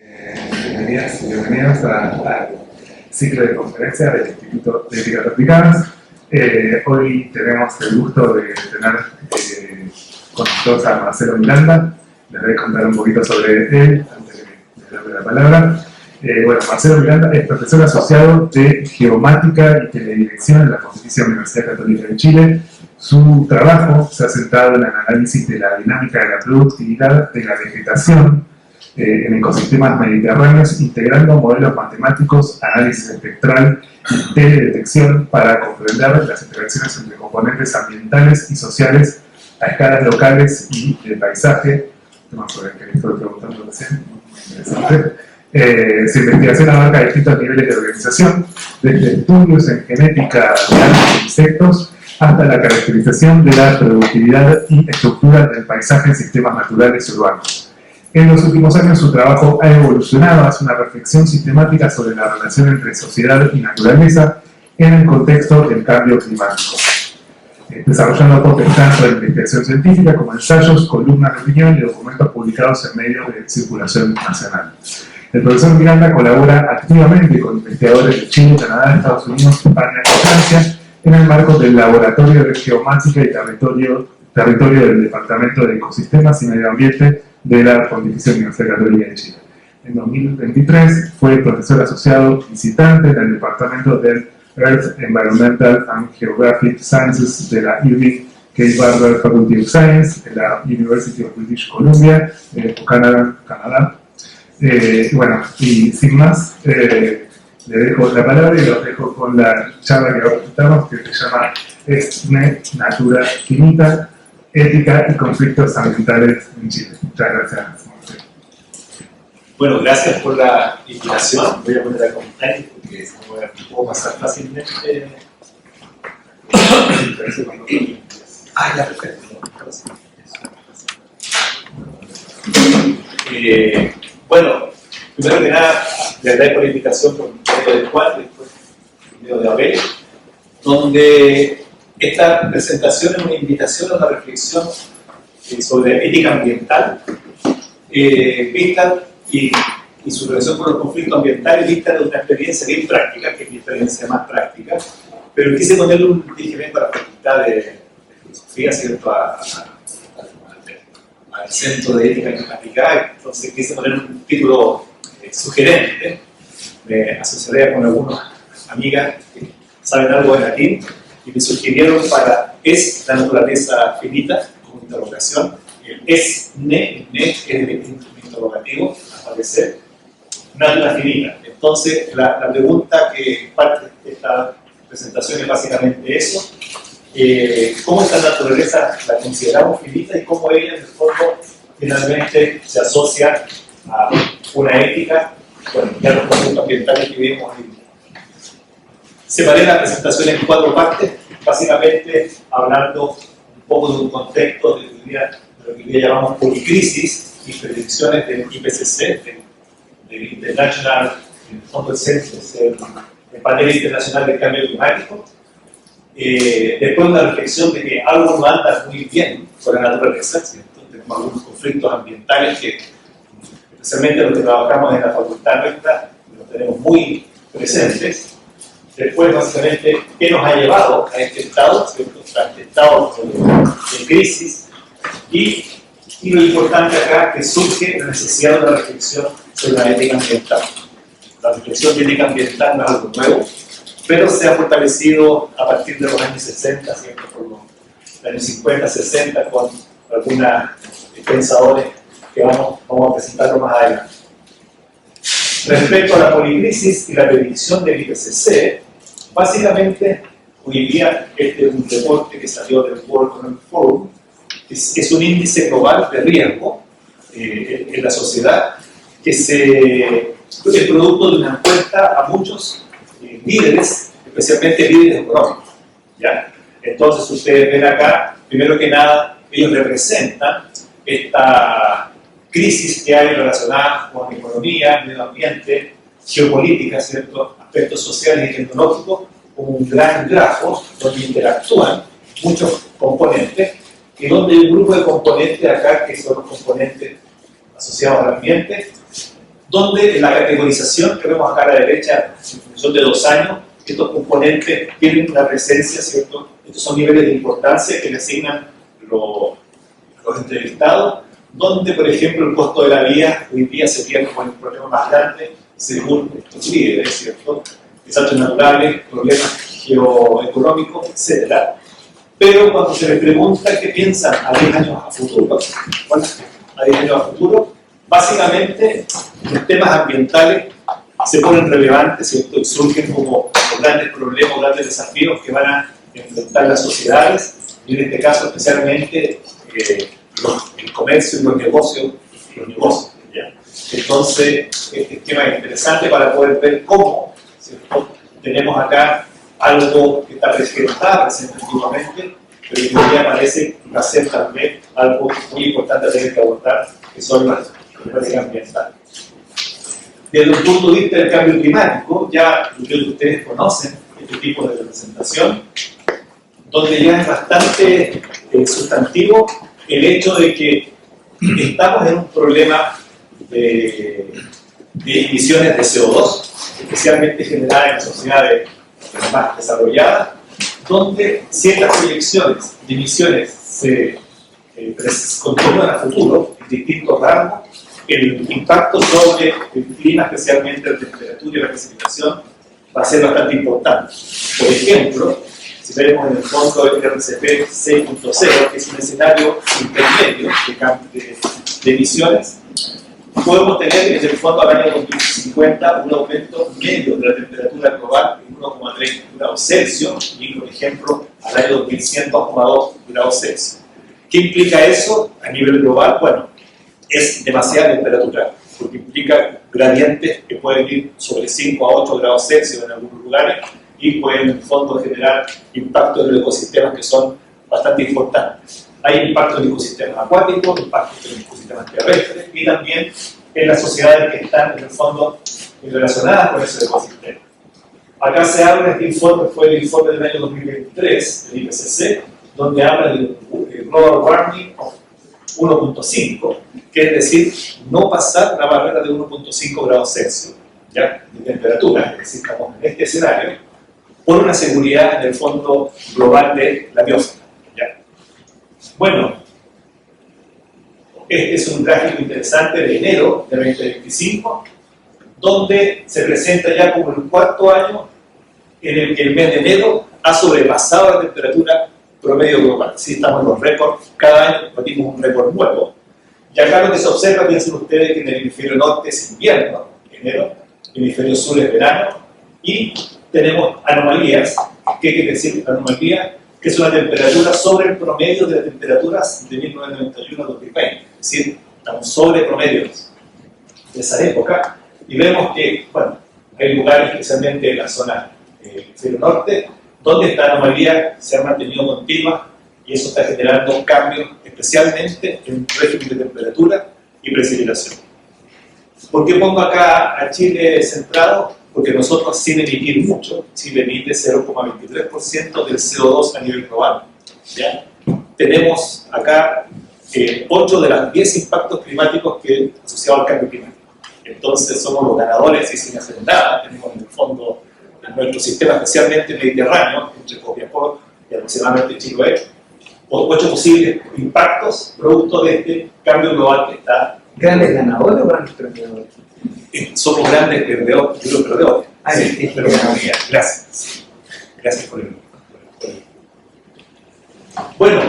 Bienvenidas y bienvenidos al ciclo de conferencias del Instituto de Ética Aplicadas. Hoy tenemos el gusto de tener con nosotros a Marcelo Miranda. Les voy a contar un poquito sobre él antes de darle la palabra. Marcelo Miranda es profesor asociado de Geomática y Teledirección en la Pontificia Universidad Católica de Chile. Su trabajo se ha centrado en el análisis de la dinámica de la productividad de la vegetación en ecosistemas mediterráneos, integrando modelos matemáticos, análisis espectral y teledetección para comprender las interacciones entre componentes ambientales y sociales a escalas locales y de paisaje. Tema sobre el que le estoy preguntando recién, muy interesante. Su investigación abarca distintos niveles de organización, desde estudios en genética de insectos hasta la caracterización de la productividad y estructura del paisaje en sistemas naturales y urbanos. En los últimos años su trabajo ha evolucionado hacia una reflexión sistemática sobre la relación entre sociedad y naturaleza en el contexto del cambio climático, desarrollando aportes tanto de investigación científica como ensayos, columnas de opinión y documentos publicados en medios de circulación nacional. El profesor Miranda colabora activamente con investigadores de Chile, Canadá, Estados Unidos, España y Francia en el marco del Laboratorio de Geomática y Territorio del Departamento de Ecosistemas y Medio Ambiente de la Pontificia Universidad Católica de Chile. En 2023 fue profesor asociado visitante en el Departamento del Earth, Environmental and Geographic Sciences de la Irving K. Barber Faculty of Science de la University of British Columbia, Canadá. Y sin más, le dejo la palabra y los dejo con la charla que ahora presentamos, que se llama ESNE Natura Finita, Ética y Conflictos Ambientales en Chile. Muchas gracias. Bueno, gracias por la invitación. Voy a poner a comentarios porque puedo pasar fácilmente. Ya, perfecto. Primero que nada, le agradezco la invitación por medio del cual, después por medio de Abel, donde esta presentación es una invitación a una reflexión sobre ética ambiental, vista y su relación con los conflictos ambientales, vista de una experiencia bien práctica, que es mi experiencia más práctica, pero quise ponerle un dirigimiento a la facultad de filosofía, ¿cierto? Al Centro de Ética Aplicada, entonces quise poner un título sugerente. Me asociaré con algunas amigas que saben algo de latín y me sugirieron para ¿es la naturaleza finita? Como interrogación. El es-ne es el interrogativo, al parecer, natura finita. Entonces, la pregunta que parte de esta presentación es básicamente eso. ¿Cómo esta naturaleza la consideramos finita y cómo ella, en el fondo, finalmente se asocia a una ética, ya los conflictos ambientales que vivimos hoy? Separé la presentación en 4 partes, básicamente hablando un poco de un contexto de lo que hoy día llamamos policrisis y predicciones del IPCC, del International, en el fondo el panel internacional del cambio climático. Después una reflexión de que algo no anda muy bien con la naturaleza, ¿cierto? Tenemos algunos conflictos ambientales que, especialmente los que trabajamos en la facultad nuestra, los tenemos muy presentes. Después, básicamente, ¿qué nos ha llevado a este estado, ¿cierto? A este estado de crisis? Y lo importante acá es que surge la necesidad de una reflexión sobre la ética ambiental. La reflexión de ética ambiental no es algo nuevo, pero se ha fortalecido a partir de los años 60, ¿cierto? Por los años 50, 60, con algunos pensadores que vamos a presentarlo más adelante. Respecto a la policrisis y la predicción del IPCC, básicamente, hoy día, este es un reporte que salió del World Economic Forum, es un índice global de riesgo en la sociedad que es producto de una encuesta a muchos líderes, especialmente líderes económicos, ¿ya? Entonces, ustedes ven acá, primero que nada, ellos representan esta crisis que hay relacionada con economía, medio ambiente, geopolítica, ¿cierto? Aspectos sociales y tecnológicos, como un gran grafo donde interactúan muchos componentes y donde hay un grupo de componentes acá que son los componentes asociados al ambiente, donde en la categorización que vemos acá a la derecha, en función de 2 años, estos componentes tienen una presencia, ¿cierto? Estos son niveles de importancia que le asignan los entrevistados, donde, por ejemplo, el costo de la vida hoy día sería como el problema más grande según estos líderes, ¿cierto? Desastres naturales, problemas geoeconómicos, etc. Pero cuando se les pregunta qué piensan a 10 años a futuro, bueno, a 10 años a futuro, básicamente los temas ambientales se ponen relevantes, ¿cierto? Y surgen como grandes problemas, grandes desafíos que van a enfrentar las sociedades, y en este caso especialmente el comercio y los negocios. ¿Ya? Entonces, este esquema es interesante para poder ver cómo, ¿cierto? Tenemos acá algo que está presente antiguamente, pero que hoy día parece que va a ser también algo muy importante a tener que abordar, que son las problemáticas ambientales. Desde un punto de vista del cambio climático, ya yo creo que ustedes conocen este tipo de representación, donde ya es bastante sustantivo el hecho de que estamos en un problema de emisiones de CO2, especialmente generadas en las sociedades más desarrolladas, donde ciertas proyecciones de emisiones se continúan a futuro en distintos rangos. El impacto sobre el clima, especialmente la temperatura y la precipitación, va a ser bastante importante. Por ejemplo, si vemos en el fondo el RCP 6.0, que es un escenario intermedio de emisiones, podemos tener en el fondo al año 2050 un aumento medio de la temperatura global en 1,3 grados Celsius y, por ejemplo, al año 2100 2,2 grados Celsius. ¿Qué implica eso a nivel global? Bueno, es demasiada temperatura, porque implica gradientes que pueden ir sobre 5 a 8 grados Celsius en algunos lugares y pueden en el fondo generar impactos en los ecosistemas que son bastante importantes. Hay impactos en ecosistemas acuáticos, impactos en ecosistemas terrestres y también en las sociedades que están en el fondo relacionadas con esos ecosistemas. Acá se habla, este informe fue el informe del año 2023 del IPCC, donde habla del global warming of 1.5, que es decir, no pasar la barrera de 1.5 grados Celsius, ¿ya? De temperatura, es decir, estamos en este escenario, por una seguridad en el fondo global de la biosfera. ¿Ya? Bueno, este es un gráfico interesante de enero de 2025, donde se presenta ya como el 4º año en el que el mes de enero ha sobrepasado la temperatura promedio global. Sí, estamos en los récords, cada año batimos un récord nuevo. Y acá lo que se observa, piensen ustedes que en el hemisferio norte es invierno, enero, el hemisferio sur es verano, y tenemos anomalías. ¿Qué quiere decir anomalía? Que es una temperatura sobre el promedio de las temperaturas de 1991 a 2020. Es decir, estamos sobre promedios de esa época, y vemos que, bueno, hay lugares, especialmente en la zona del hemisferio norte, donde esta anomalía se ha mantenido continua y eso está generando cambios, especialmente en régimen de temperatura y precipitación. ¿Por qué pongo acá a Chile centrado? Porque nosotros, sin emitir mucho, Chile emite 0,23% del CO2 a nivel global, ¿ya? Tenemos acá 8 de los 10 impactos climáticos que asociados al cambio climático. Entonces somos los ganadores y sin hacer nada. Tenemos en el fondo en nuestro sistema, especialmente mediterráneo, entre Copiapó y aproximadamente Chiloé, 8 posibles impactos producto de este cambio global que está. ¿Grandes ganadores o grandes perdedores? Somos grandes perdedores, perdedores. Sí, pero gracias. Gracias por el. Bueno,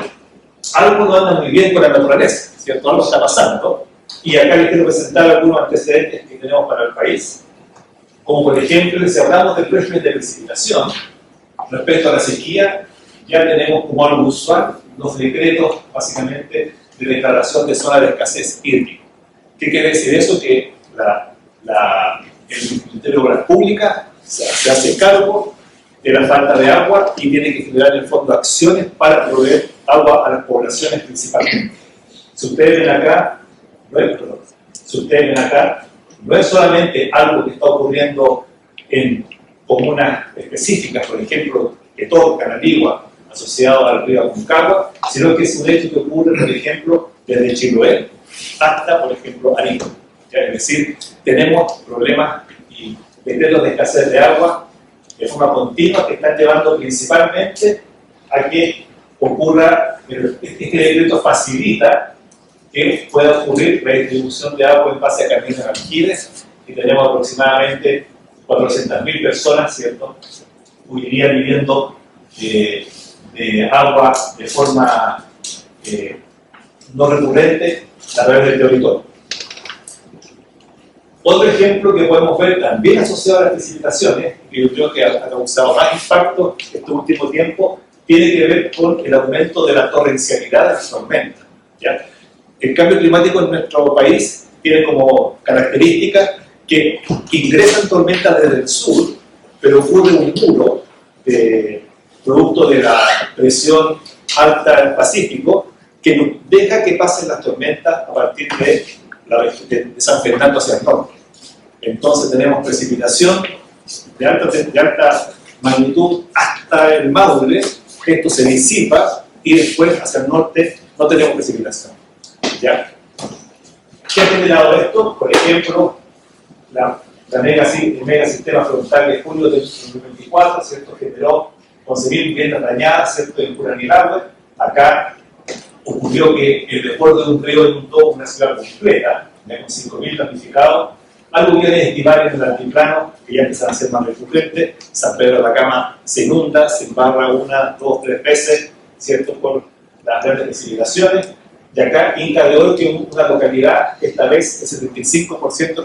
algo no anda muy bien con la naturaleza, ¿cierto? Algo está pasando. Y acá les quiero presentar algunos antecedentes que tenemos para el país. Como por ejemplo, si hablamos del régimen de precipitación, respecto a la sequía, ya tenemos como algo usual los decretos, básicamente, de declaración de zona de escasez hídrica. ¿Qué quiere decir eso? Que el Ministerio de Obras Públicas se hace cargo de la falta de agua y tiene que generar en el fondo acciones para proveer agua a las poblaciones principalmente. Si ustedes ven acá, no es solamente algo que está ocurriendo en comunas específicas, por ejemplo, Petorca, Naligua, asociado al río Aconcagua, sino que es un hecho que ocurre, por ejemplo, desde Chiloé hasta, por ejemplo, Arica. ¿ya? Es decir, tenemos problemas y decretos de escasez de agua de forma continua que están llevando principalmente a que ocurra, este decreto facilita que pueda ocurrir la distribución de agua en base a caminos de aljibes, y tenemos aproximadamente 400.000 personas, ¿cierto?, hoy día viviendo de agua de forma no recurrente a través del territorio. Otro ejemplo que podemos ver también asociado a las precipitaciones, que yo creo que ha causado más impacto este último tiempo, tiene que ver con el aumento de la torrencialidad de las tormentas, ¿ya? El cambio climático en nuestro país tiene como característica que ingresan tormentas desde el sur, pero ocurre un muro producto de la presión alta del Pacífico que nos deja que pasen las tormentas a partir de San Fernando hacia el norte. Entonces tenemos precipitación de alta magnitud hasta el Maule, esto se disipa y después hacia el norte no tenemos precipitación, ¿ya? ¿Qué ha generado esto? Por ejemplo, el megasistema frontal de julio del 2024, ¿cierto?, generó 11.000 viviendas dañadas, ¿cierto?, en Curanilagüe. Acá ocurrió que el desborde de un río inundó una ciudad completa, con 5.000 damnificados, aluviones estivales en el altiplano, que ya empiezan a ser más recurrentes. San Pedro de Atacama se inunda, se embarra 1, 2, 3 veces, ¿cierto?, por las grandes precipitaciones. Y acá, Inca de Oro, que es una localidad, esta vez el 75%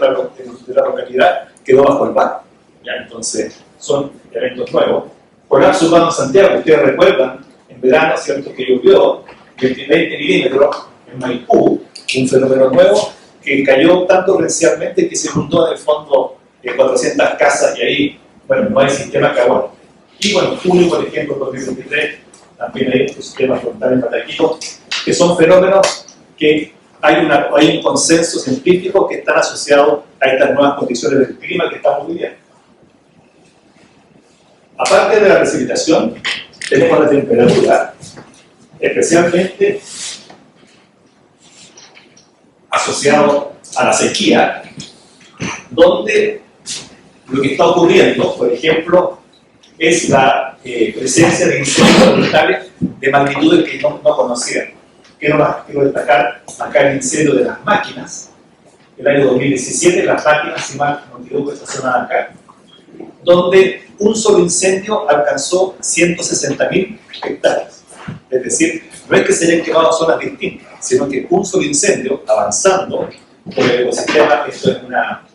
de la localidad quedó bajo el mar. ¿Ya? Entonces, son eventos nuevos. Colapso urbano en Santiago, ustedes recuerdan, en verano, ¿cierto?, que llovió 20 milímetros en Maipú, un fenómeno nuevo que cayó tan torrencialmente que se inundó en el fondo 400 casas y ahí, bueno, no hay sistema que aguante. Y bueno, junio, por ejemplo, 2023, también hay un sistema frontal en Pataquito, que son fenómenos que hay un consenso científico que están asociados a estas nuevas condiciones del clima que estamos viviendo. Aparte de la precipitación, tenemos la temperatura, especialmente asociado a la sequía, donde lo que está ocurriendo, por ejemplo, es la presencia de incendios forestales de magnitudes que no conocían. Quiero destacar acá el incendio de las máquinas, el año 2017, las máquinas, si mal no me equivoco, esta zona de acá, donde un solo incendio alcanzó 160.000 hectáreas. Es decir, no es que se hayan quemado zonas distintas, sino que un solo incendio, avanzando por el ecosistema, esto es una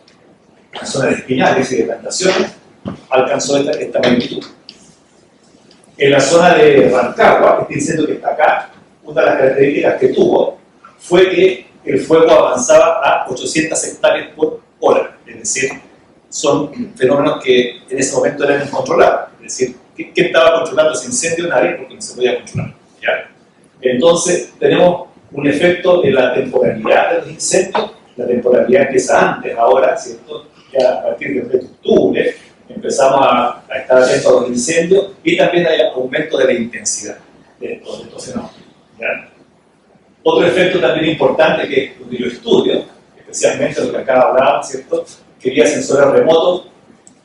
zona de espinales y de plantaciones, alcanzó esta magnitud. En la zona de Rancagua, este incendio que está acá, una de las características que tuvo fue que el fuego avanzaba a 800 hectáreas por hora, es decir, son fenómenos que en ese momento eran incontrolables, es decir, ¿qué estaba controlando ese incendio? Nadie, porque no se podía controlar, ¿ya? Entonces tenemos un efecto de la temporalidad de los incendios. La temporalidad empieza antes, ahora, ¿cierto? Ya a partir del mes de octubre empezamos a estar atentos a los incendios y también hay aumento de la intensidad de estos fenómenos, ¿ya? Otro efecto también importante que yo estudio, especialmente lo que acá hablábamos, ¿cierto?, que vía sensores remotos,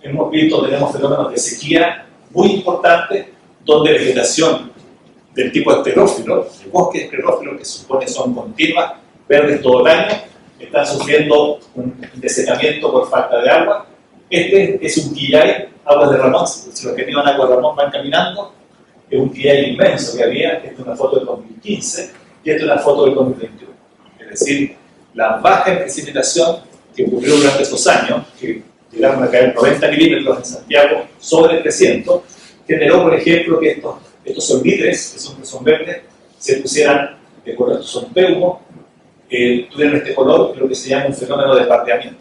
hemos visto, tenemos fenómenos de sequía muy importantes, donde vegetación del tipo esclerófilo, el bosque esclerófilo, que se supone son continuas, verdes todo el año, están sufriendo un desecamiento por falta de agua. Este es un quillay, aguas de Ramón, si los que tienen agua de Ramón van caminando, es un quillay inmenso que había. Esta es una foto del 2015 y esta es una foto del 2021. Es decir, la baja en precipitación que ocurrió durante esos años, que llegaron a caer 90 milímetros en Santiago sobre 300, generó, por ejemplo, que estos solvidres, que son verdes, se pusieran de color, son peumo, tuvieran este color, lo que se llama un fenómeno de pardeamiento.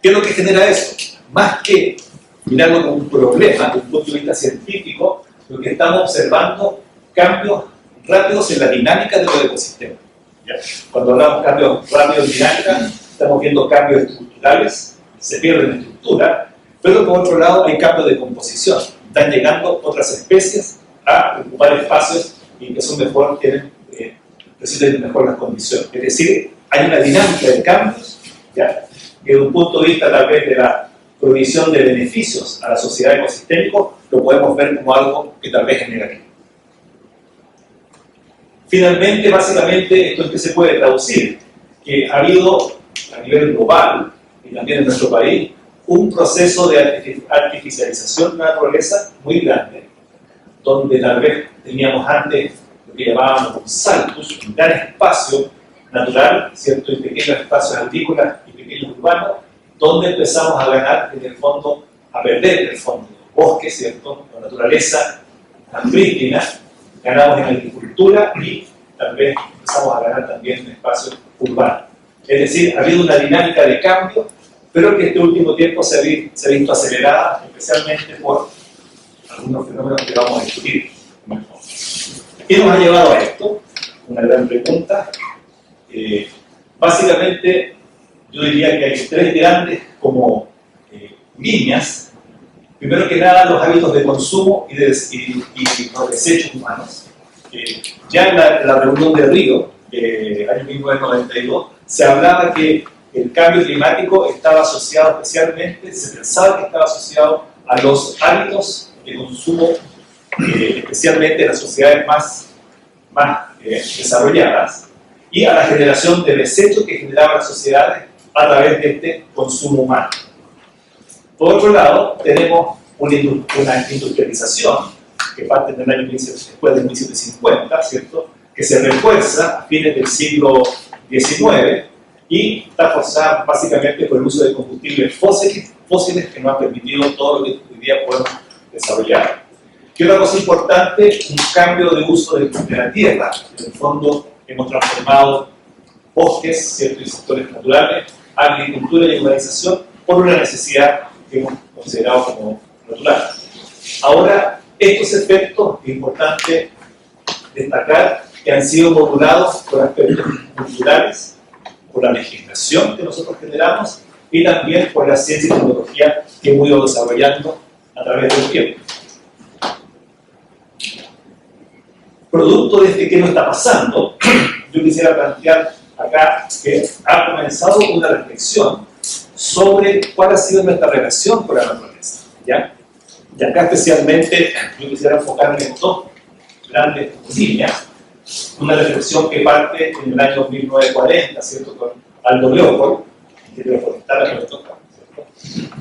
¿Qué es lo que genera eso? Más que mirarlo como un problema, desde un punto de vista científico, lo que estamos observando cambios rápidos en la dinámica de los ecosistemas. ¿Ya? Cuando hablamos de cambios rápidos en dinámica, estamos viendo cambios estructurales, se pierden estructura, pero por otro lado hay cambios de composición. Están llegando otras especies a ocupar espacios y que son mejor, reciben mejor las condiciones. Es decir, hay una dinámica de cambios ¿ya? Desde un punto de vista tal vez de la provisión de beneficios a la sociedad ecosistémica, lo podemos ver como algo que tal vez es negativo. Finalmente, básicamente, esto es que se puede traducir, que ha habido a nivel global y también en nuestro país un proceso de artificialización de la naturaleza muy grande, donde tal vez teníamos antes lo que llamábamos un saltus, un gran espacio natural, ¿cierto? Y pequeños espacios agrícolas y pequeños urbanos, donde empezamos a ganar, en el fondo, a perder, en el fondo, los bosques, ¿cierto? La naturaleza tan prístina, ganamos en agricultura y tal vez empezamos a ganar también en espacios urbanos. Es decir, ha habido una dinámica de cambio, pero que este último tiempo se ha visto acelerada, especialmente por algunos fenómenos que vamos a discutir. ¿Qué nos ha llevado a esto? Una gran pregunta. Básicamente, yo diría que hay tres grandes como líneas. Primero que nada, los hábitos de consumo y los desechos humanos. Ya en la reunión de Río, año 1992, se hablaba que el cambio climático estaba asociado especialmente, se pensaba que estaba asociado a los hábitos de consumo, especialmente en las sociedades más desarrolladas, y a la generación de desechos que generaban las sociedades a través de este consumo humano. Por otro lado, tenemos una industrialización que parte del año después de 1750, ¿cierto? Que se refuerza a fines del siglo XIX y está forzada básicamente por el uso de combustibles fósiles que nos han permitido todo lo que hoy día podemos desarrollar. Y otra cosa importante, un cambio de uso de la tierra. En el fondo hemos transformado bosques, ¿cierto? Y sectores naturales, agricultura y urbanización por una necesidad que hemos considerado como natural. Ahora, estos efectos es importante destacar que han sido modulados por aspectos culturales, por la legislación que nosotros generamos y también por la ciencia y tecnología que hemos ido desarrollando a través del tiempo. Producto de este que no está pasando, yo quisiera plantear acá que ha comenzado una reflexión sobre cuál ha sido nuestra relación con la naturaleza, ¿ya? Y acá especialmente yo quisiera enfocarme en dos grandes líneas. Una reflexión que parte en el año 1940, ¿cierto? Con Aldo Leopold, ingeniero forestal,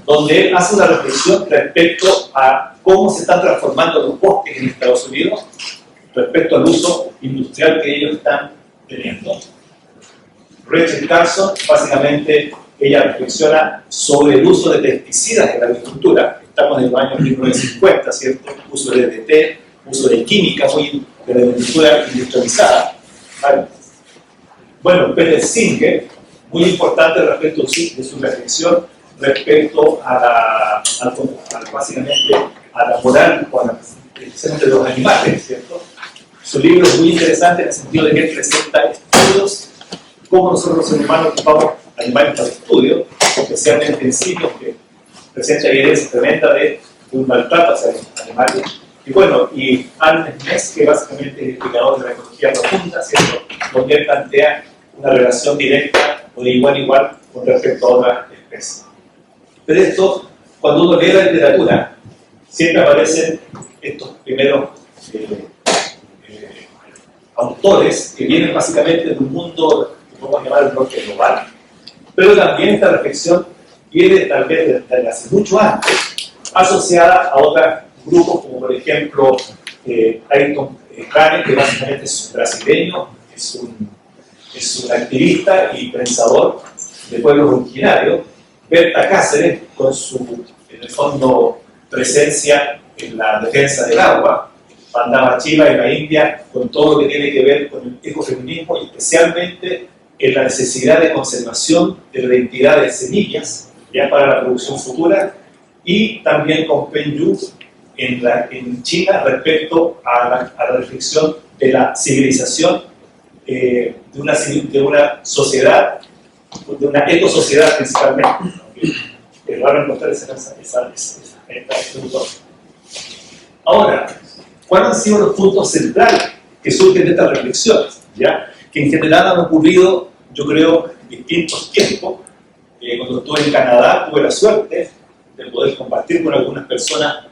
donde él hace una reflexión respecto a cómo se están transformando los bosques en Estados Unidos respecto al uso industrial que ellos están teniendo. Rachel Carson, básicamente, ella reflexiona sobre el uso de pesticidas en la agricultura. Estamos en los años 1950, ¿cierto? Uso de DDT, uso de química muy de la agricultura industrializada. ¿Vale? Bueno, Peter Singer, muy importante respecto de su reflexión respecto a básicamente a la moral de los animales, ¿cierto? Su libro es muy interesante en el sentido de que él presenta estudios, cómo nosotros los seres humanos ocupamos animales para estudio, especialmente en sitios que presenta evidencia tremenda de un maltrato hacia los animales. Y bueno, y Anne Smith, que básicamente es el explicador de la ecología profunda, ¿cierto? Donde él plantea una relación directa o de igual a igual con respecto a otras especies. Pero esto, cuando uno lee la literatura, siempre aparecen estos primeros autores que vienen básicamente de un mundo que podemos llamar el norte global, pero también esta reflexión viene tal vez desde hace mucho antes, asociada a otros grupos como por ejemplo Ayrton Cane, que básicamente es un brasileño, es un activista y pensador de pueblos originarios. Berta Cáceres, con su, en el fondo, presencia en la defensa del agua, Vandana Shiva en la India, con todo lo que tiene que ver con el ecofeminismo y especialmente en la necesidad de conservación de la identidad de semillas ya para la producción futura, y también con Peng Yu en China respecto a la reflexión de la civilización de una sociedad, de una ecosociedad principalmente. Es raro encontrar esta autor. Ahora, ¿cuáles han sido los puntos centrales que surgen de estas reflexiones? ¿Ya? Que en general han ocurrido, yo creo, en distintos tiempos, Cuando estuve en Canadá tuve la suerte de poder compartir con algunas personas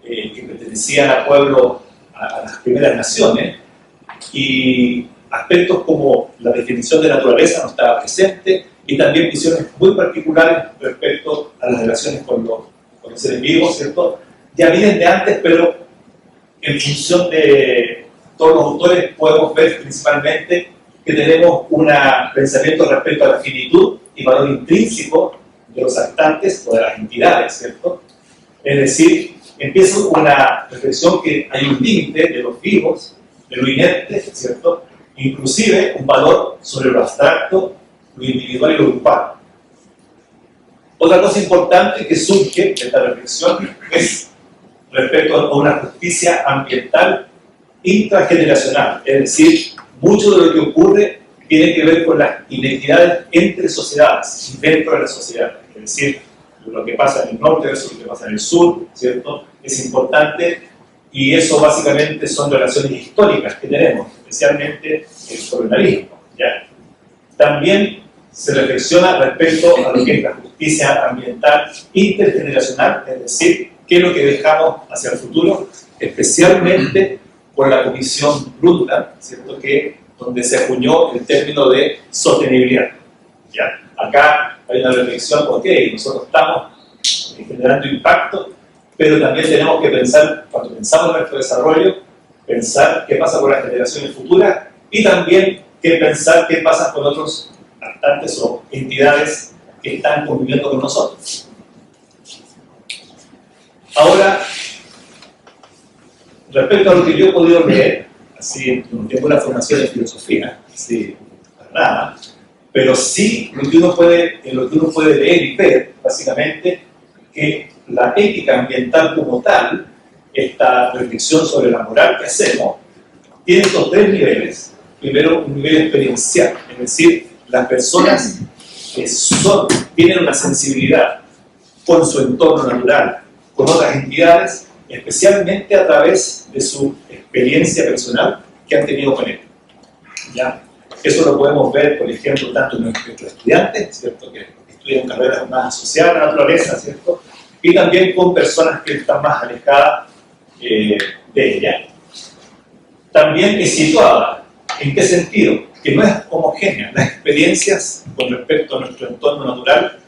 que pertenecían a pueblos, a las primeras naciones, y aspectos como la definición de naturaleza no estaba presente, y también visiones muy particulares respecto a las relaciones con los seres vivos, ¿cierto? Ya vienen de antes, pero en función de todos los autores podemos ver principalmente que tenemos un pensamiento respecto a la finitud y valor intrínseco de los habitantes o de las entidades, ¿cierto? Es decir, empieza una reflexión que hay un límite de los vivos, de lo inerte, ¿cierto? Inclusive un valor sobre lo abstracto, lo individual y lo grupal. Otra cosa importante que surge de esta reflexión es respecto a una justicia ambiental intrageneracional, es decir, mucho de lo que ocurre tiene que ver con las inequidades entre sociedades y dentro de las sociedades, es decir, lo que pasa en el norte versus lo que pasa en el sur, ¿cierto? Es importante, y eso básicamente son relaciones históricas que tenemos, especialmente el colonialismo, ¿ya? También se reflexiona respecto a lo que es la justicia ambiental intergeneracional, es decir, qué es lo que dejamos hacia el futuro, especialmente con la Comisión Brundtland, ¿cierto? Donde se acuñó el término de sostenibilidad, ¿ya? Acá hay una reflexión, ok, nosotros estamos generando impacto, pero también tenemos que pensar, cuando pensamos en nuestro desarrollo, pensar qué pasa con las generaciones futuras y también pensar qué pasa con otros habitantes o entidades que están conviviendo con nosotros. Ahora, respecto a lo que yo he podido leer, así, no tengo una formación de filosofía, así, para nada, pero sí lo que uno puede leer y ver, básicamente, que la ética ambiental como tal, esta reflexión sobre la moral que hacemos, tiene estos tres niveles. Primero, un nivel experiencial, es decir, las personas que tienen una sensibilidad con su entorno natural, con otras entidades, especialmente a través de su experiencia personal que han tenido con él, ¿ya? Eso lo podemos ver, por ejemplo, tanto en nuestros estudiantes, ¿cierto?, que estudian carreras más asociadas a la naturaleza, ¿cierto?, y también con personas que están más alejadas de ella. También es situada. ¿En qué sentido? Que no es homogénea. Las experiencias con respecto a nuestro entorno natural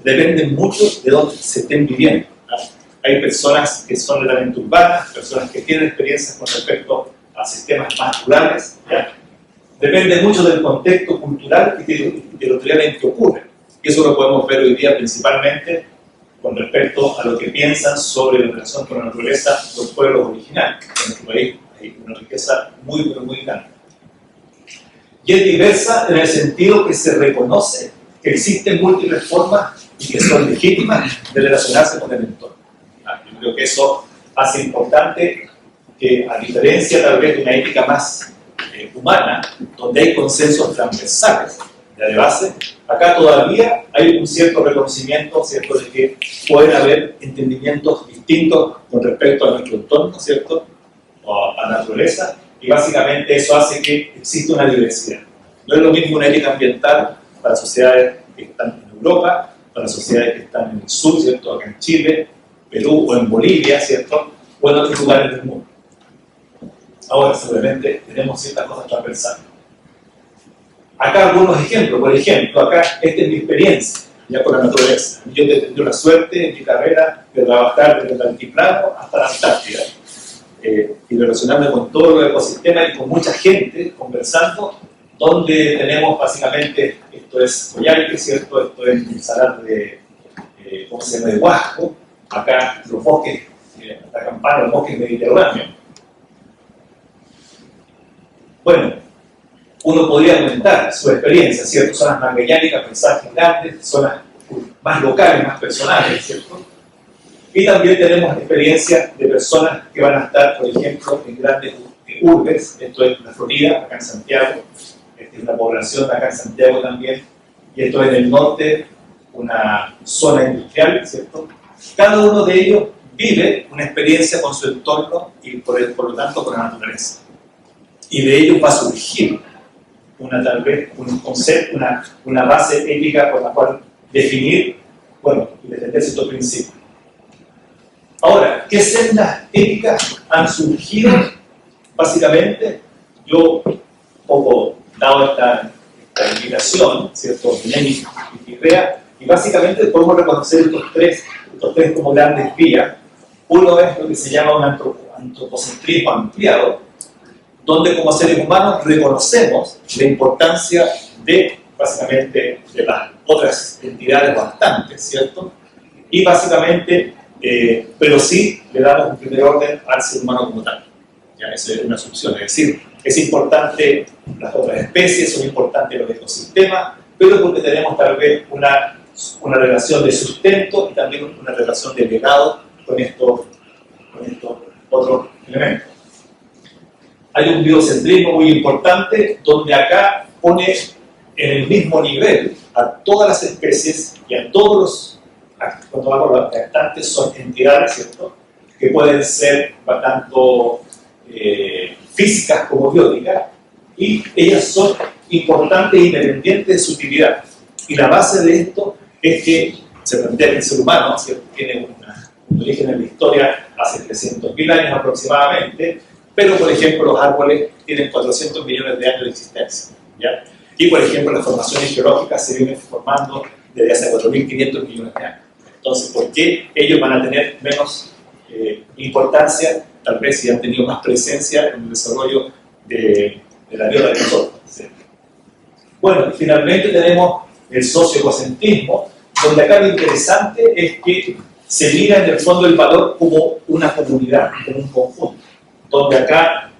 dependen mucho de dónde se estén viviendo, ¿no? Hay personas que son realmente urbanas, personas que tienen experiencias con respecto a sistemas más rurales, ¿ya? Depende mucho del contexto cultural y de lo que realmente ocurre. Y eso lo podemos ver hoy día principalmente con respecto a lo que piensan sobre la relación con la naturaleza los pueblos originarios. En nuestro país hay una riqueza muy grande. Y es diversa en el sentido que se reconoce que existen múltiples formas y que son legítimas de relacionarse con el entorno. Yo creo que eso hace importante que, a diferencia tal vez de una ética más humana, donde hay consensos transversales ya de base, acá todavía hay un cierto reconocimiento, ¿cierto?, de que pueden haber entendimientos distintos con respecto a nuestro entorno, ¿cierto?, o a la naturaleza, y básicamente eso hace que exista una diversidad. No es lo mismo una ética ambiental para sociedades que están en Europa, para sociedades que están en el sur, ¿cierto?, acá en Chile, Perú o en Bolivia, ¿cierto?, o en otros lugares del mundo. Ahora, seguramente tenemos ciertas cosas transversales. Acá algunos ejemplos. Por ejemplo, acá esta es mi experiencia ya con la naturaleza. Yo he tenido la suerte en mi carrera de trabajar desde el altiplano hasta la Antártida y relacionarme con todo el ecosistema y con mucha gente conversando, donde tenemos básicamente, esto es Coyhaique, ¿cierto?, esto es el salar de, ¿cómo se llama?, de Huasco, acá los bosques, la campana, los bosques mediterráneos. Bueno, uno podría aumentar su experiencia, ¿cierto? Zonas magallánicas, paisajes grandes, zonas más locales, más personales, ¿cierto? Y también tenemos experiencias de personas que van a estar, por ejemplo, en grandes urbes, esto es la Florida, acá en Santiago, esta es una población acá en Santiago también, y esto es en el norte, una zona industrial, ¿cierto? Cada uno de ellos vive una experiencia con su entorno y por lo tanto con la naturaleza. Y de ello va a surgir tal vez un concepto, una base ética por la cual definir, bueno, y defender ciertos principios. Ahora, ¿qué sendas éticas han surgido? Básicamente, yo, un poco dado esta invitación, ¿cierto? Mi idea, y básicamente podemos reconocer estos tres como grandes vías. Uno es lo que se llama un antropocentrismo ampliado, donde como seres humanos reconocemos la importancia de, básicamente, de las otras entidades bastantes, ¿cierto? Y básicamente, pero sí le damos un primer orden al ser humano como tal. Ya, eso es una asunción, es decir, es importante las otras especies, son importantes los ecosistemas, pero porque tenemos tal vez una relación de sustento y también una relación de legado con estos otros elementos. Hay un biocentrismo muy importante donde acá pone en el mismo nivel a todas las especies y a todos los, cuando hablamos de los habitantes, son entidades, ¿cierto?, que pueden ser tanto físicas como bióticas, y ellas son importantes e independientes de su utilidad. Y la base de esto es que se plantea que el ser humano, ¿cierto?, tiene un origen en la historia hace 300.000 años aproximadamente, pero por ejemplo los árboles tienen 400 millones de años de existencia, ¿ya? Y por ejemplo las formaciones geológicas se vienen formando desde hace 4.500 millones de años. Entonces, ¿por qué ellos van a tener menos importancia? Tal vez si han tenido más presencia en el desarrollo de la vida de nosotros, ¿sí? Bueno, y finalmente tenemos el socioecocentrismo, donde acá lo interesante es que se mira en el fondo el valor como una comunidad, como un conjunto, donde acá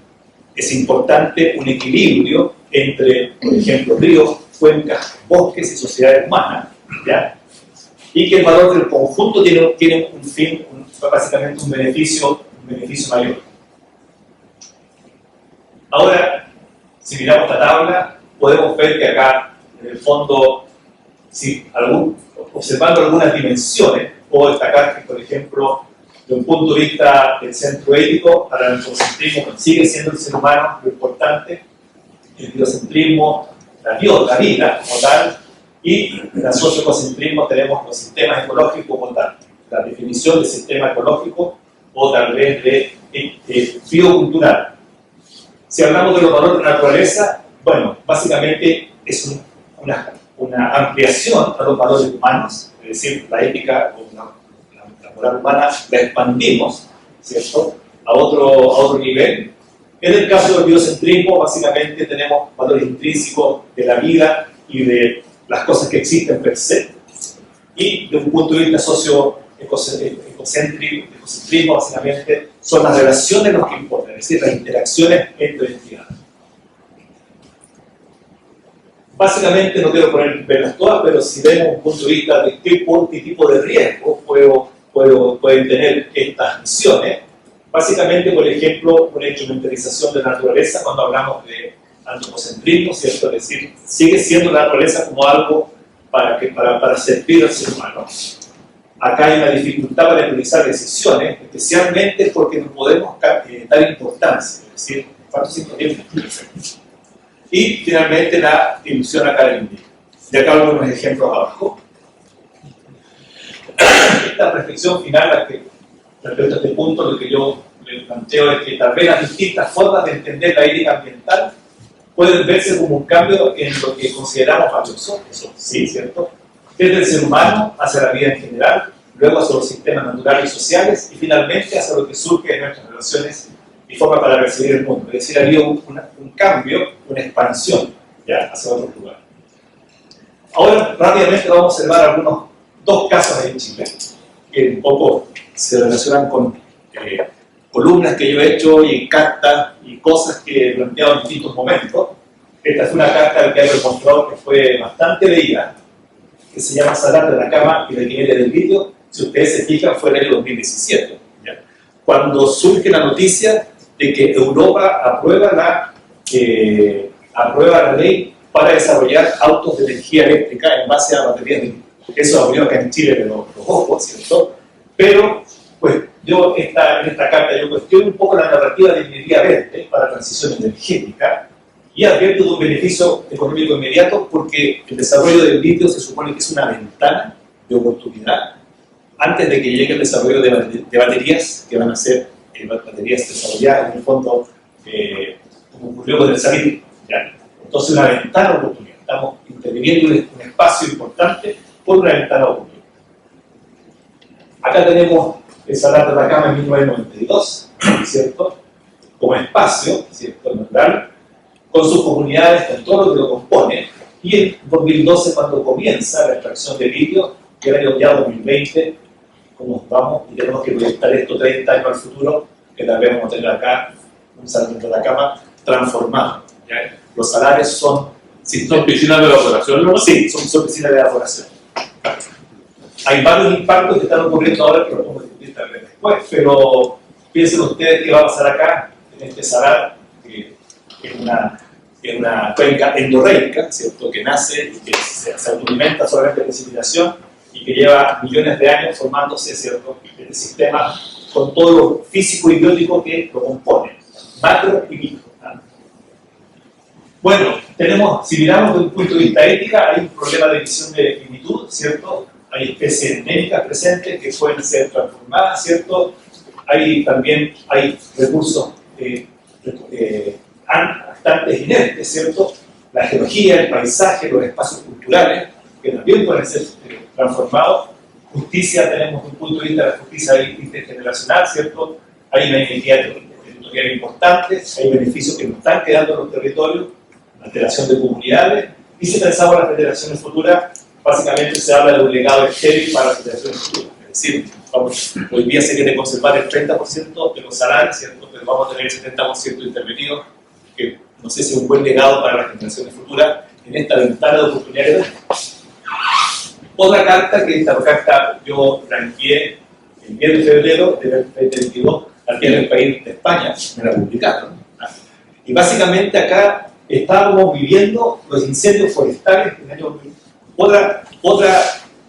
es importante un equilibrio entre, por ejemplo, ríos, cuencas, bosques y sociedades humanas, ¿ya? Y que el valor del conjunto tiene un fin, básicamente un beneficio mayor. Ahora, si miramos esta tabla, podemos ver que acá, en el fondo, si observando algunas dimensiones, puedo destacar que, por ejemplo, de un punto de vista del centro ético, para el antropocentrismo sigue siendo el ser humano lo importante, el biocentrismo, la vida como tal, y en el socioecocentrismo tenemos los sistemas ecológicos como tal, la definición de sistema ecológico o tal vez de biocultural. Si hablamos de los valores de la naturaleza, bueno, básicamente es una ampliación a los valores humanos, es decir, la ética o la moral humana la expandimos, ¿cierto?, a otro nivel. En el caso del biocentrismo, básicamente tenemos valores intrínsecos de la vida y de las cosas que existen per se, y de un punto de vista socioecocentrismo, básicamente son las relaciones los que importan, es decir, las interacciones entre entidades. Básicamente, no quiero verlas todas, pero si vemos un punto de vista de qué tipo de riesgo pueden tener estas misiones, básicamente, por ejemplo, una instrumentalización de la naturaleza cuando hablamos de antropocentrismo, ¿cierto? Es decir, sigue siendo la naturaleza como algo para servir al ser humano. Acá hay una dificultad para realizar decisiones, especialmente porque no podemos dar importancia, es decir, ¿cuántos tiempo? Y finalmente la ilusión académica. Y acá algunos ejemplos abajo. Esta reflexión final respecto a este punto, lo que yo le planteo es que tal vez las distintas formas de entender la ética ambiental pueden verse como un cambio en lo que consideramos valioso, eso sí, ¿cierto?, desde el ser humano hacia la vida en general, luego hacia los sistemas naturales y sociales, y finalmente hacia lo que surge de nuestras relaciones y forma para percibir el mundo. Es decir, ha habido un cambio, una expansión, ¿ya?, hacia otros lugares. Ahora, rápidamente vamos a observar dos casos en Chile, que un poco se relacionan con columnas que yo he hecho y cartas y cosas que he planteado en distintos momentos. Esta es una carta del Teatro del Control que fue bastante leída, que se llama Salar de la Cama y la Quimera del Litio. Si ustedes se fijan, fue en el 2017, ¿ya?, cuando surge la noticia de que Europa aprueba la ley para desarrollar autos de energía eléctrica en base a baterías de litio. Eso abrió acá en Chile de los ojos, ¿cierto? Pero, pues, yo en esta carta yo cuestiono un poco la narrativa de ingeniería verde para transición energética, y advierte de un beneficio económico inmediato porque el desarrollo del litio se supone que es una ventana de oportunidad antes de que llegue el desarrollo de baterías que van a ser baterías desarrolladas en el fondo como ocurrió con el salir. Entonces una ventana de oportunidad. Estamos interviniendo en un espacio importante por una ventana de oportunidad. Acá tenemos el Salar de Atacama en 1992, ¿cierto? Como espacio, ¿cierto? Natural, con sus comunidades, con todo lo que lo compone, y en 2012 cuando comienza la extracción de litio, que el año ya 2020, como vamos y tenemos que proyectar esto 30 años al futuro, que tal vez vamos a tener acá un Salar de Atacama transformado. ¿Ya? Los salares son... ¿Son piscinas de evaporación, no? Sí, son piscinas de evaporación. Hay varios impactos que están ocurriendo ahora que los podemos discutir tal vez después, pero piensen ustedes qué va a pasar acá, en este salar, que es una cuenca endorreica, ¿cierto? Que nace y que se autoalimenta solamente de precipitación y que lleva millones de años formándose, ¿cierto? Este sistema con todo lo físico y biótico que lo compone, macro y micro. ¿No? Bueno, si miramos desde un punto de vista ético, hay un problema de visión de finitud, ¿cierto? Hay especies endémicas presentes que pueden ser transformadas, ¿cierto? También hay recursos bastante inertes, ¿cierto? La geología, el paisaje, los espacios culturales, que también pueden ser transformados. Justicia, tenemos un punto de vista de la justicia intergeneracional, ¿cierto? Hay una identidad territorial importante, hay beneficios que nos están quedando en los territorios, alteración de comunidades, y si pensamos en las generaciones futuras, básicamente se habla de un legado estéril para las generaciones futuras. Es decir, hoy día se quiere conservar el 30% de los salarios, ¿cierto? Pero vamos a tener el 70% intervenido, que no sé si es un buen legado para las generaciones futuras en esta ventana de oportunidades. Otra carta, que esta carta yo la envié el 10 de febrero del 2022 al Diario del País de España, me la publicaron. Y básicamente acá estábamos viviendo los incendios forestales en el año 2000. Otra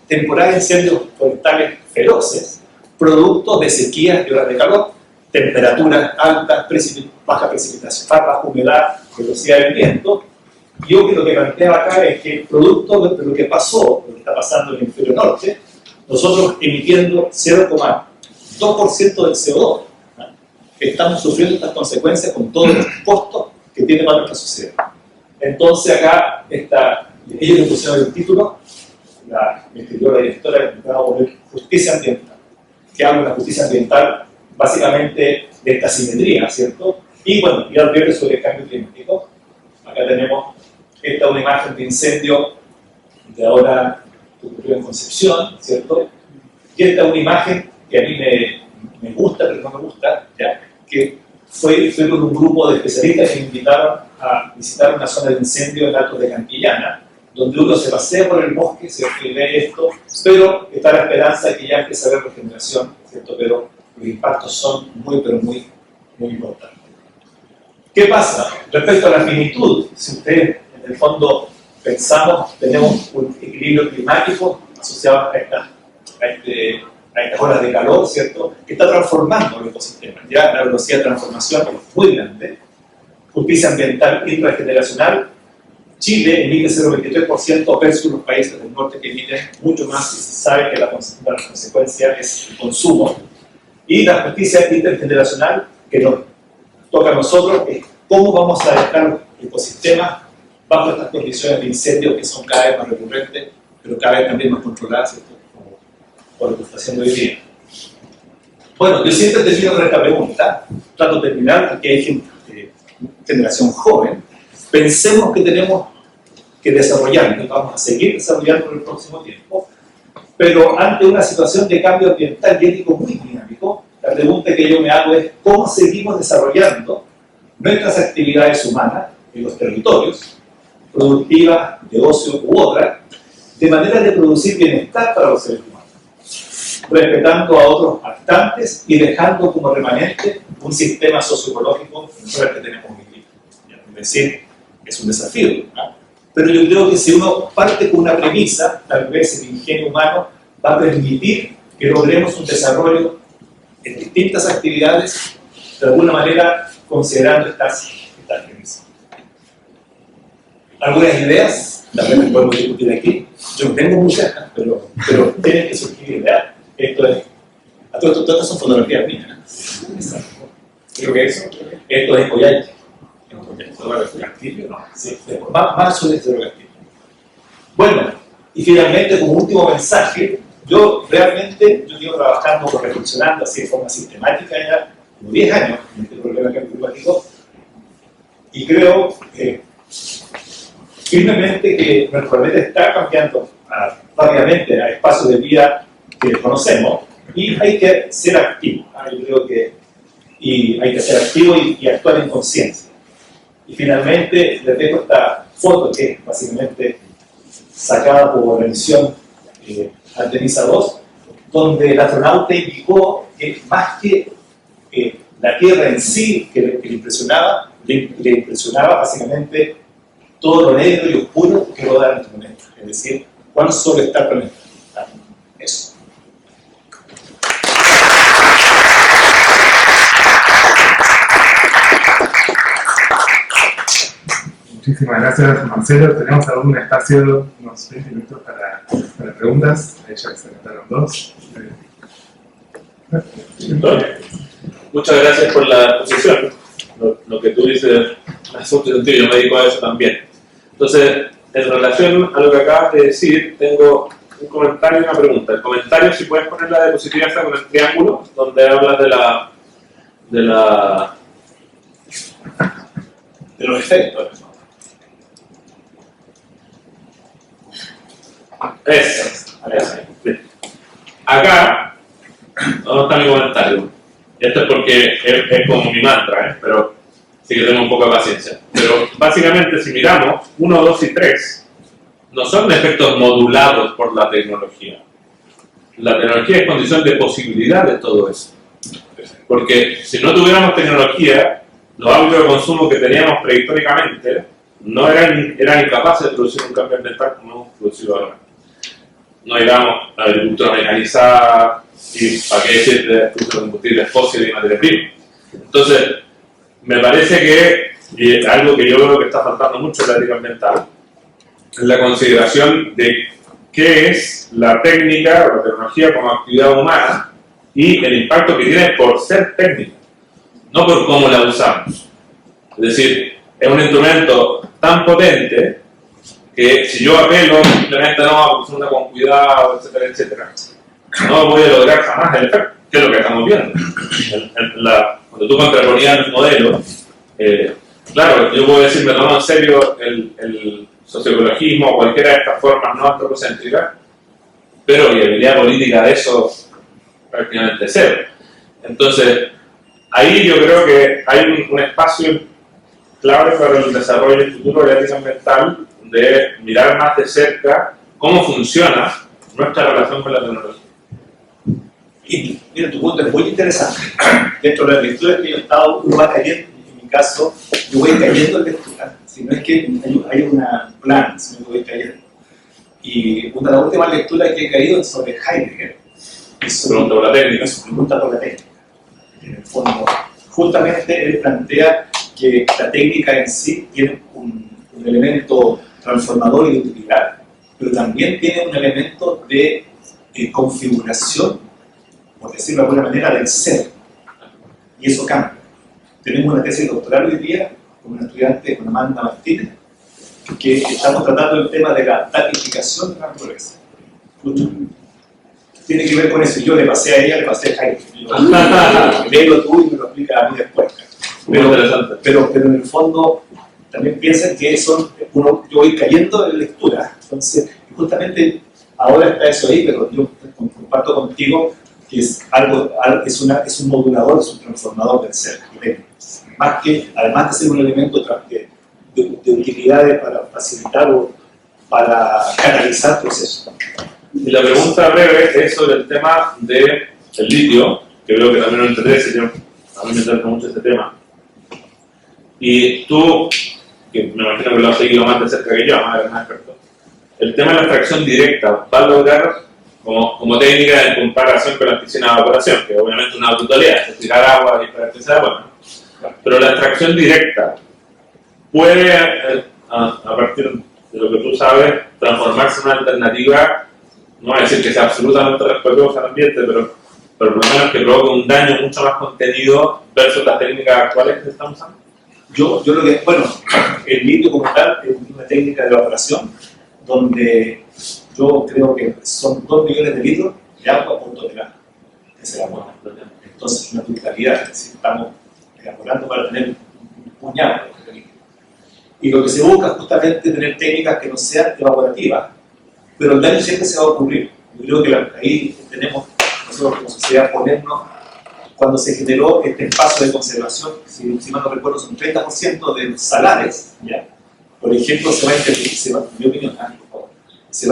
temporada de incendios forestales feroces, producto de sequías y horas de calor, temperaturas altas, baja precipitación, baja humedad, velocidad del viento. Yo lo que planteaba acá es que producto de lo que pasó, lo que está pasando en el hemisferio norte, nosotros emitiendo 0,2% del CO2, ¿no? Estamos sufriendo estas consecuencias con todos los costos que tiene para nuestra sociedad. Entonces acá ellos le pusieron el título, me escribió la directora, que va a poner justicia ambiental, que habla de la justicia ambiental básicamente de esta simetría, ¿cierto? Y bueno, y advierte sobre el cambio climático. Acá tenemos una imagen de incendio de ahora que ocurrió en Concepción, ¿cierto? Y esta es una imagen que a mí me gusta, pero no me gusta, ¿ya? Que fue con un grupo de especialistas que me invitaron a visitar una zona de incendio en Altos de Cantillana, donde uno se pasea por el bosque, ¿cierto? Y ve esto, pero está la esperanza de que ya empiece a haber regeneración, ¿cierto? Pero los impactos son muy importantes. ¿Qué pasa? Respecto a la finitud, si ustedes en el fondo pensamos, tenemos un equilibrio climático asociado a estas olas de calor, ¿cierto? Que está transformando el ecosistema. Ya la velocidad de transformación es muy grande. Justicia ambiental intergeneracional. Chile emite 0,23% versus los países del norte que emiten mucho más y se sabe que la consecuencia es el consumo. Y la justicia intergeneracional que nos toca a nosotros es cómo vamos a dejar los ecosistemas bajo estas condiciones de incendios que son cada vez más recurrentes, pero cada vez también más controladas, ¿cierto? Por lo que está haciendo hoy día. Bueno, yo siempre termino con esta pregunta, trato de terminar porque hay generación joven. Pensemos que tenemos que desarrollar, y vamos a seguir desarrollando en el próximo tiempo, pero ante una situación de cambio ambiental y ético muy dinámico, la pregunta que yo me hago es cómo seguimos desarrollando nuestras actividades humanas en los territorios, productivas, de ocio u otras, de manera de producir bienestar para los seres humanos, respetando a otros habitantes y dejando como remanente un sistema socioecológico como el que tenemos hoy día. Es decir, es un desafío, ¿no? Pero yo creo que si uno parte con una premisa, tal vez el ingenio humano va a permitir que logremos un desarrollo en distintas actividades, de alguna manera considerando estas premisas. algunas ideas, también las podemos discutir aquí. Yo no tengo muchas, pero tienen que surgir ideas. Todas estas son fotografías mías. Creo que esto es Coyhaique. Castillo, no. Sí, más sobre este Castillo. Bueno, y finalmente, como último mensaje, yo llevo trabajando, reflexionando así de forma sistemática ya como 10 años en este problema de cambio climático, y creo firmemente que nuestro planeta está cambiando rápidamente a espacios de vida que conocemos, y hay que ser activo. Yo creo que hay que ser activo y actuar en conciencia. Y finalmente les dejo esta foto que es básicamente sacada por la misión Artemisa 2, donde el astronauta indicó que más que la Tierra en sí que le impresionaba, le impresionaba básicamente todo lo negro y oscuro que rodea nuestro planeta. Es decir, cuán solo está el planeta. Eso. Muchísimas gracias, Marcelo. Tenemos algún espacio, unos 20 minutos para preguntas. Ahí ya se anotaron 2. Muchas gracias por la exposición. Lo que tú dices hace mucho sentido, yo me dedico a eso también. Entonces, en relación a lo que acabas de decir, tengo un comentario y una pregunta. El comentario, si puedes poner la diapositiva esta con el triángulo, donde hablas de los efectos. Eso. Acá, ¿dónde está mi comentario? Esto es porque es como mi mantra, pero sí que tengo un poco de paciencia. Pero básicamente, si miramos 1, 2 y 3, no son efectos modulados por la tecnología. La tecnología es condición de posibilidad de todo eso. Porque si no tuviéramos tecnología, los hábitos de consumo que teníamos prehistóricamente no eran incapaces de producir un cambio ambiental como hemos producido ahora. No digamos la agricultura mecanizada y para qué decir de combustibles fósiles y materia prima. Entonces, me parece que, y algo que yo creo que está faltando mucho en la ética ambiental, es la consideración de qué es la técnica o la tecnología como actividad humana y el impacto que tiene por ser técnica, no por cómo la usamos. Es decir, es un instrumento tan potente que si yo apelo simplemente no, consulta con cuidado, etcétera, etcétera, no voy a lograr jamás el efecto, que es lo que estamos viendo. Cuando tú contraponías el modelo, claro, yo puedo decir, me tomo en serio el socioecologismo o cualquiera de estas formas no antropocéntricas, pero viabilidad política de eso prácticamente cero. Entonces, ahí yo creo que hay un espacio clave para el desarrollo y futuro de la ética ambiental, de mirar más de cerca cómo funciona nuestra relación con la tecnología. Y mira, tu punto es muy interesante. Dentro de las lecturas que yo he estado, uno va cayendo, en mi caso, yo voy cayendo en lectura. Si no es que hay un plan, sino que voy cayendo. Y una de las últimas lecturas que he caído es sobre Heidegger. Pregunta por la técnica. Pregunta por la técnica. En el fondo, justamente él plantea que la técnica en sí tiene un elemento transformador y de utilidad, pero también tiene un elemento de configuración, por decirlo de alguna manera, del ser. Y eso cambia. Tenemos una tesis doctoral hoy día con una estudiante, con Amanda Martínez, que estamos tratando el tema de la datificación de la naturaleza. Tiene que ver con eso. Yo le pasé a ella, le pasé a Heidegger. Léelo tú y me lo explica a mí después. Pero en el fondo también piensan que yo voy cayendo en lectura. Entonces, justamente ahora está eso ahí, pero yo comparto contigo que es un modulador, es un transformador del ser. Más que, además de ser un elemento de utilidades para facilitar o para canalizar procesos. Y la pregunta breve es sobre el tema del litio, que creo que también lo interesa, a mí me interesa mucho este tema. Y tú, que me imagino que lo has seguido más de cerca que yo, más experto, el tema de la extracción directa va a lograr como técnica en comparación con la piscina de evaporación, que obviamente es una brutalidad, es tirar agua y para que sea bueno. Pero la extracción directa puede a partir de lo que tú sabes, transformarse en una alternativa, no voy a decir que sea absolutamente respetuosa al ambiente, pero por lo menos que provoque un daño mucho más contenido versus las técnicas actuales que estamos usando? Yo lo que, bueno, el litio como tal es una técnica de evaporación donde yo creo que son 2 millones de litros de agua por tonelada que se evapora. Entonces, una brutalidad, es decir, estamos evaporando para tener un puñado de líquido. Y lo que se busca es justamente tener técnicas que no sean evaporativas, pero el daño siempre se va a ocurrir. Yo creo que ahí tenemos nosotros como sociedad ponernos, cuando se generó este espacio de conservación, si mal no recuerdo, son 30% de los salares, ¿ya? Por ejemplo, se va a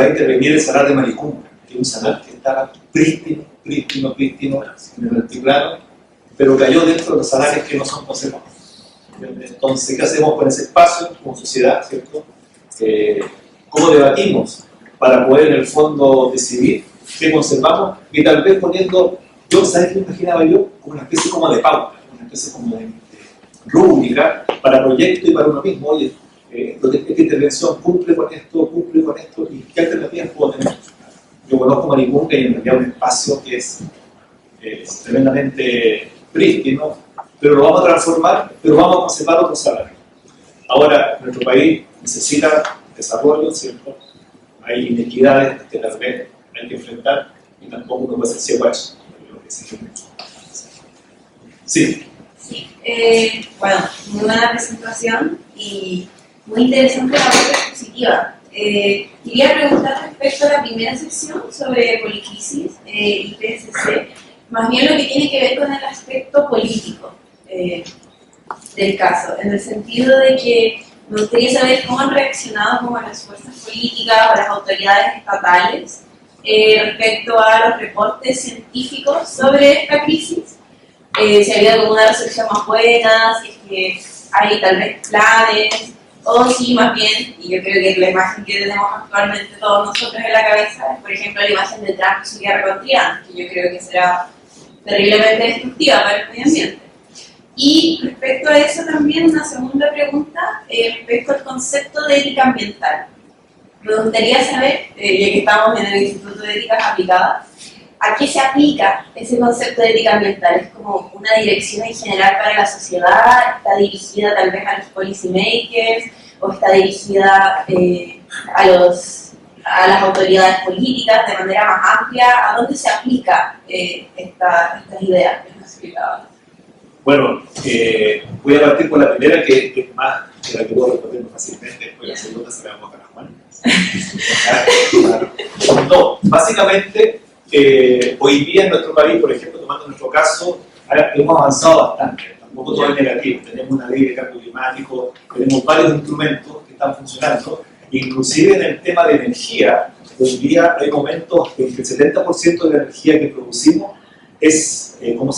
intervenir el salar de Maricunga, que es un salar que estaba prístino en el altiplano, pero cayó dentro de los salares que no son conservados. Entonces, ¿qué hacemos con ese espacio como sociedad, ¿cierto? ¿Cómo debatimos para poder en el fondo decidir qué conservamos? Y tal vez poniendo, ¿sabes qué me imaginaba yo? Como una especie como de pauta, una especie como de rúbrica para proyecto y para uno mismo. Oye, esta intervención cumple con esto, y qué alternativas puedo tener. Yo conozco Maricunga y en realidad un espacio que es tremendamente prístino, pero lo vamos a transformar, pero vamos a conservar otros salarios. Ahora, nuestro país necesita desarrollo, ¿cierto? Hay inequidades que tal vez hay que enfrentar y tampoco uno puede ser ciego a eso. Sí. Sí, bueno, muy buena presentación y muy interesante la parte expositiva. Quería preguntar respecto a la primera sección sobre policrisis y PSC, más bien lo que tiene que ver con el aspecto político del caso, en el sentido de que me gustaría saber cómo han reaccionado como las fuerzas políticas o las autoridades estatales respecto a los reportes científicos sobre esta crisis. Si ha habido como una recepción más buena, si es que hay tal vez planes, o si más bien, y yo creo que la imagen que tenemos actualmente todos nosotros en la cabeza es, por ejemplo, la imagen de Trump y su guerra con Irán, que yo creo que será terriblemente destructiva para el medio ambiente. Y respecto a eso también una segunda pregunta respecto al concepto de ética ambiental. Me gustaría saber, ya que estamos en el Instituto de Éticas Aplicadas, ¿a qué se aplica ese concepto de ética ambiental? ¿Es como una dirección en general para la sociedad? ¿Está dirigida tal vez a los policymakers? ¿O está dirigida a las autoridades políticas de manera más amplia? ¿A dónde se aplica estas ideas que nos explicaban? Bueno, voy a partir por la primera, que es más de la que puedo responder más fácilmente. Después la segunda se la vamos a dar a Juan. No, básicamente, hoy día en nuestro país, por ejemplo, tomando nuestro caso, hemos avanzado bastante. Tampoco todo es negativo. Tenemos una ley de cambio climático, tenemos varios instrumentos que están funcionando. Inclusive en el tema de energía, hoy día hay momentos en que el 70% de la energía que producimos es, ¿cómo se llama?